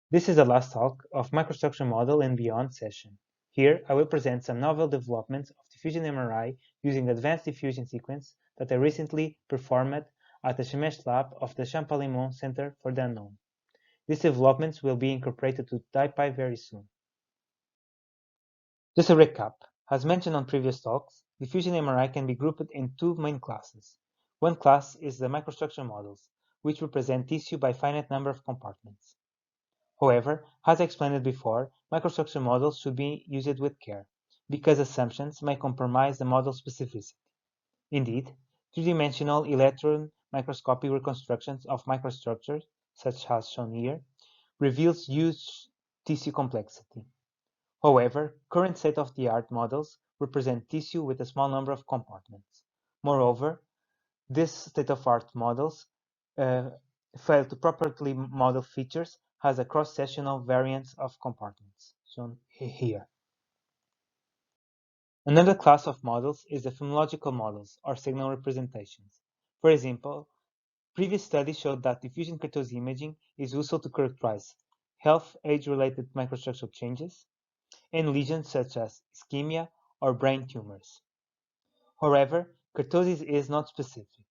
This is the last talk of Microstructure Model and Beyond session. Here, I will present some novel developments of diffusionmri using advanced diffusion sequence that I recently performed at the Shemesh lab of the Champalimont Center for the Unknown. These developments will be incorporated to DIPY very soon. Just a recap. As mentioned on previous talks, diffusionmri can be grouped in two main classes. One class is the microstructure models, which represent tissue by finite number of compartments. However, as I explained before, microstructure models should be used with care, because assumptions may compromise the model specificity. Indeed, three-dimensional electron microscopy reconstructions of microstructures, such as shown here, reveals huge tissue complexity. However, current state-of-the-art models represent tissue with a small number of compartments. Moreover, these state-of-the-art models fail to properly model features as a cross-sectional variance of compartments, shown here. Another class of models is the phenomenological models, or signal representations. For example, previous studies showed that diffusion kurtosis imaging is useful to characterize health, age-related microstructural changes, and lesions such as ischemia or brain tumors. However, kurtosis is not specific.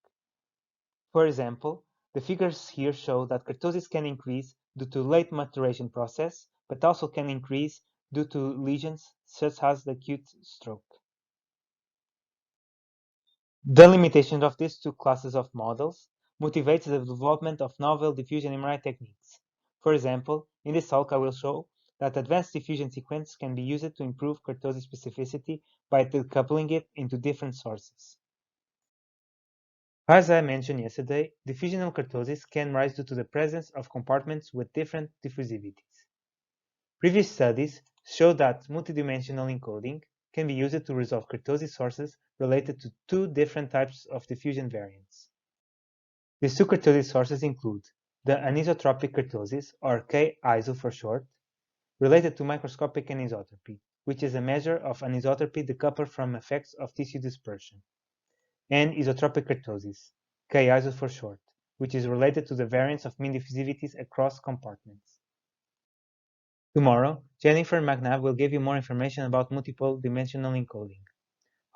For example, the figures here show that kurtosis can increase due to late maturation process, but also can increase due to lesions such as the acute stroke. The limitation of these two classes of models motivates the development of novel diffusionimaging techniques. For example, in this talk I will show that advanced diffusion sequence can be used to improve kurtosis specificity by decoupling it into different sources. As I mentioned yesterday, diffusional kurtosis can rise due to the presence of compartments with different diffusivities. Previous studies show that multidimensional encoding can be used to resolve kurtosis sources related to two different types of diffusion variants. These two kurtosis sources include the anisotropic kurtosis, or K-iso for short, related to microscopic anisotropy, which is a measure of anisotropy decoupled from effects of tissue dispersion, and isotropic kurtosis, K-iso for short, which is related to the variance of mean diffusivities across compartments. Tomorrow, Jennifer McNabb will give you more information about multiple dimensional encoding.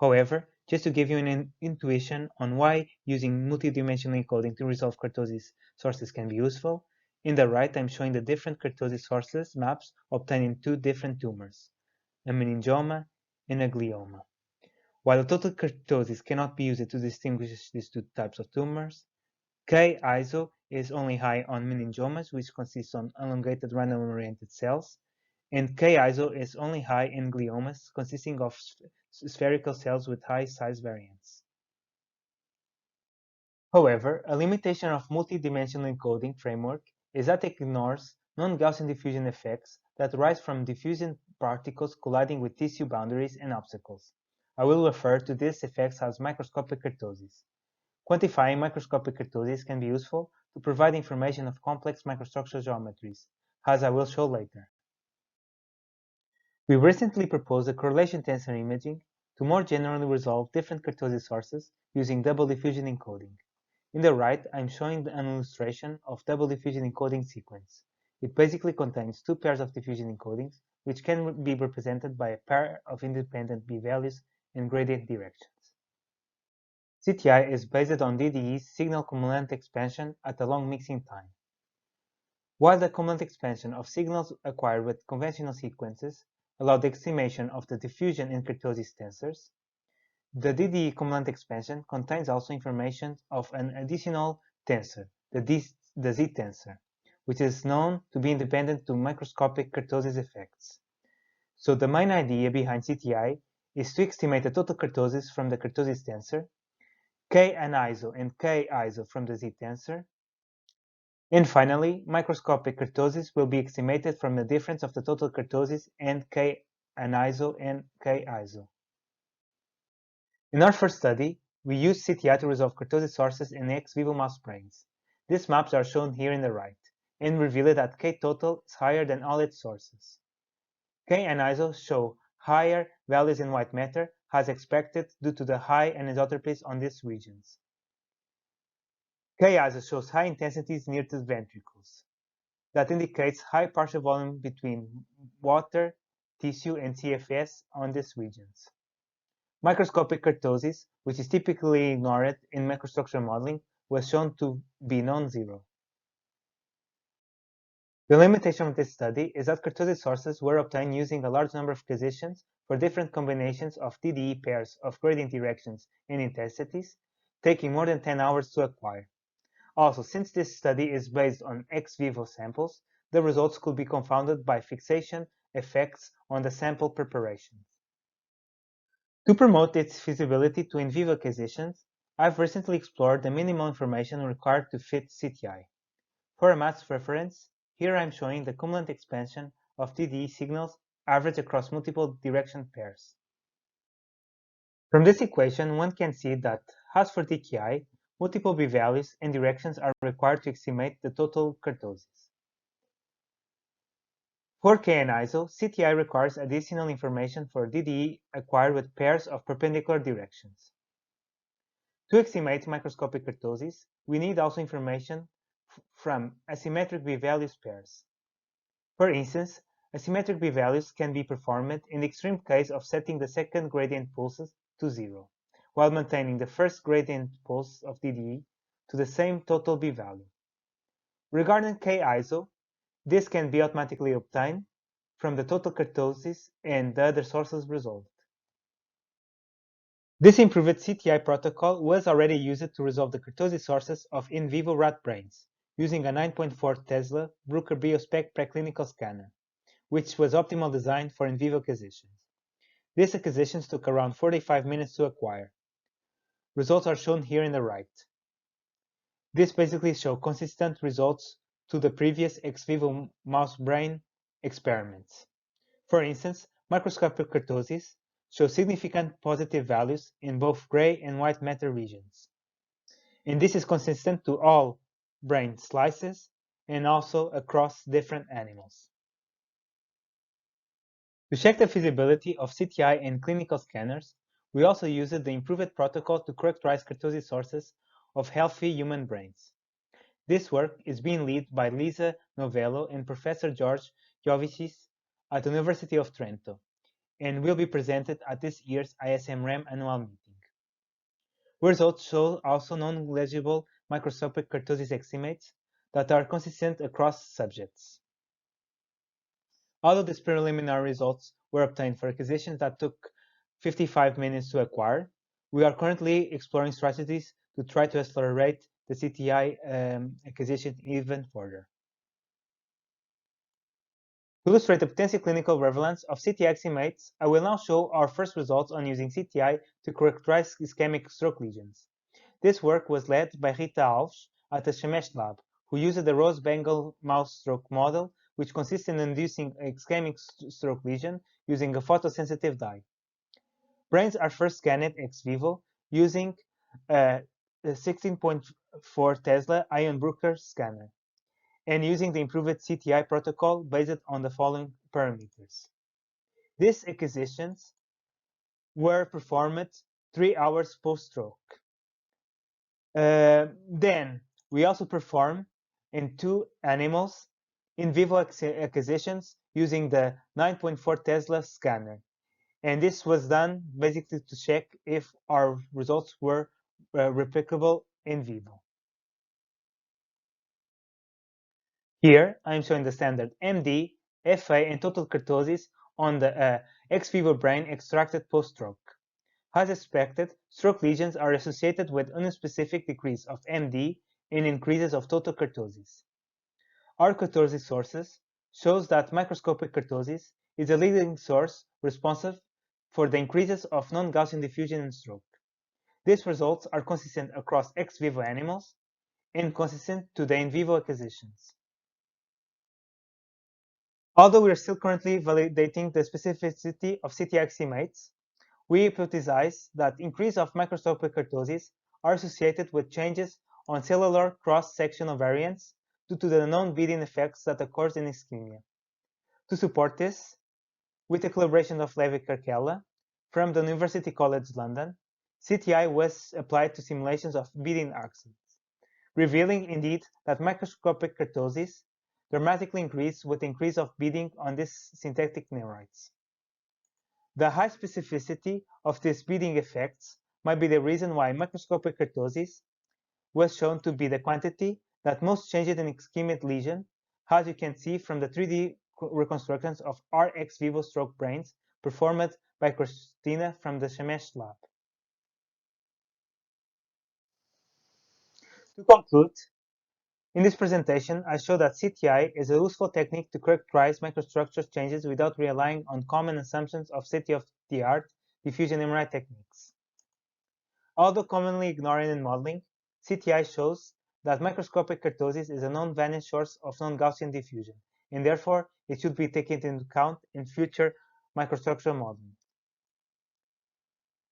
However, just to give you an intuition on why using multidimensional encoding to resolve kurtosis sources can be useful, in the right I'm showing the different kurtosis sources maps obtained in two different tumors, a meningioma and a glioma. While the total kurtosis cannot be used to distinguish these two types of tumors, K-iso is only high on meningiomas, which consists of elongated random-oriented cells, and K-iso is only high in gliomas, consisting of spherical cells with high size variance. However, a limitation of multidimensional encoding framework is that it ignores non-Gaussian diffusion effects that arise from diffusion particles colliding with tissue boundaries and obstacles. I will refer to these effects as microscopic kurtosis. Quantifying microscopic kurtosis can be useful to provide information of complex microstructural geometries, as I will show later. We recently proposed a correlation tensor imaging to more generally resolve different kurtosis sources using double diffusion encoding. In the right, I'm showing an illustration of double diffusion encoding sequence. It basically contains two pairs of diffusion encodings, which can be represented by a pair of independent b-values in gradient directions. CTI is based on DDE's signal cumulant expansion at a long mixing time. While the cumulant expansion of signals acquired with conventional sequences allowed the estimation of the diffusion in kurtosis tensors, the DDE cumulant expansion contains also information of an additional tensor, the Z tensor, which is known to be independent to microscopic kurtosis effects. So the main idea behind CTI is to estimate the total kurtosis from the kurtosis tensor, K-aniso and K-iso from the Z tensor, and finally, microscopic kurtosis will be estimated from the difference of the total kurtosis and K-aniso and K-iso. In our first study, we used CTI to resolve kurtosis sources in ex vivo mouse brains. These maps are shown here in the right, and reveal that K total is higher than all its sources. K and ISO show higher values in white matter as expected due to the high anisotropies on these regions. K-iso shows high intensities near to the ventricles. that indicates high partial volume between water, tissue, and CFS on these regions. Microscopic kurtosis, which is typically ignored in microstructural modeling, was shown to be non-zero. The limitation of this study is that kurtosis sources were obtained using a large number of acquisitions for different combinations of TDE pairs of gradient directions and intensities, taking more than 10 hours to acquire. Also, since this study is based on ex vivo samples, the results could be confounded by fixation effects on the sample preparations. To promote its feasibility to in vivo acquisitions, I've recently explored the minimal information required to fit CTI. For a mass reference, here I'm showing the cumulative expansion of TDE signals averaged across multiple direction pairs. From this equation, one can see that, as for TKI, multiple b-values and directions are required to estimate the total kurtosis. For K and ISO, CTI requires additional information for DDE acquired with pairs of perpendicular directions. To estimate microscopic kurtosis, we need also information from asymmetric b-values pairs. For instance, asymmetric b-values can be performed in the extreme case of setting the second gradient pulses to 0, while maintaining the first gradient pulse of DDE to the same total b-value. Regarding K-ISO, this can be automatically obtained from the total kurtosis and the other sources resolved. This improved CTI protocol was already used to resolve the kurtosis sources of in vivo rat brains, using a 9.4 Tesla Bruker BioSpec preclinical scanner, which was optimal design for in vivo acquisitions. These acquisitions took around 45 minutes to acquire. Results are shown here in the right. This basically shows consistent results to the previous ex vivo mouse brain experiments. For instance, microscopic kurtosis shows significant positive values in both gray and white matter regions. And this is consistent to all brain slices and also across different animals. To check the feasibility of CTI in clinical scanners, we also used the improved protocol to characterize kurtosis sources of healthy human brains. This work is being led by Lisa Novello and Professor George Jovicis at the University of Trento, and will be presented at this year's ISMRAM annual meeting. Results show also non-legible microscopic kurtosis estimates that are consistent across subjects. Although these preliminary results were obtained for acquisitions that took 55 minutes to acquire, we are currently exploring strategies to try to accelerate the CTI acquisition even further. To illustrate the potential clinical relevance of CTI estimates, I will now show our first results on using CTI to characterize ischemic stroke lesions. This work was led by Rita Alves at the Shemesh lab, who used the Rose-Bengal mouse stroke model, which consists in inducing ischemic stroke lesion using a photosensitive dye. Brains are first scanned ex vivo using a 16.4 Tesla ion Bruker scanner, and using the improved CTI protocol based on the following parameters. These acquisitions were performed 3 hours post-stroke. Then we also perform in 2 animals in vivo acquisitions using the 9.4 Tesla scanner. And this was done basically to check if our results were replicable in vivo. Here, I'm showing the standard MD, FA, and total kurtosis on the ex vivo brain extracted post-stroke. As expected, stroke lesions are associated with unspecific decrease of MD and increases of total kurtosis. Our kurtosis sources shows that microscopic kurtosis is a leading source responsive for the increases of non-Gaussian diffusion in stroke. These results are consistent across ex vivo animals and consistent to the in vivo acquisitions. Although we are still currently validating the specificity of CTI estimates, we hypothesize that increase of microscopic kurtosis are associated with changes on cellular cross-sectional variants due to the known beading effects that occurs in ischemia. To support this, with the collaboration of Levi Karkela from the University College London, CTI was applied to simulations of beading accidents, revealing indeed that microscopic kurtosis dramatically increase with the increase of bidding on these synthetic neurites. The high specificity of these bidding effects might be the reason why microscopic kurtosis was shown to be the quantity that most changed an ischemic lesion, as you can see from the 3D reconstructions of RX vivo stroke brains performed by Christina from the Shemesh lab. To conclude, in this presentation, I show that CTI is a useful technique to characterize microstructure changes without relying on common assumptions of state-of-the-art diffusionimri techniques. Although commonly ignored in modeling, CTI shows that microscopic kurtosis is a known vanished source of non-Gaussian diffusion, and therefore it should be taken into account in future microstructural modeling.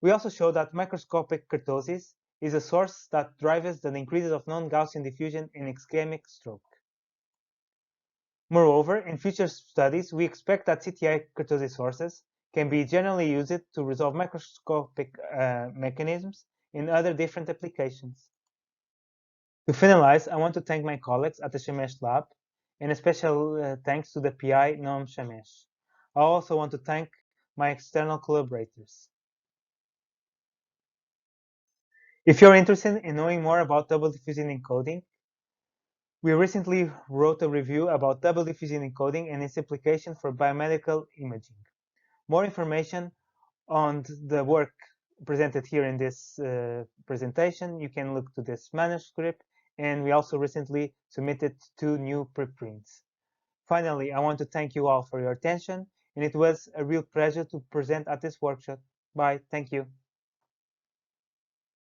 We also show that microscopic kurtosis is a source that drives the increases of non-Gaussian diffusion in ischemic stroke. Moreover, in future studies, we expect that CTI kurtosis sources can be generally used to resolve microscopic mechanisms in other different applications. To finalize, I want to thank my colleagues at the Shemesh lab, and a special thanks to the PI Noam Shemesh. I also want to thank my external collaborators. If you're interested in knowing more about double diffusion encoding, we recently wrote a review about double diffusion encoding and its application for biomedical imaging. More information on the work presented here in this presentation, you can look to this manuscript, and we also recently submitted 2 new preprints. Finally, I want to thank you all for your attention, and it was a real pleasure to present at this workshop. Bye. Thank you.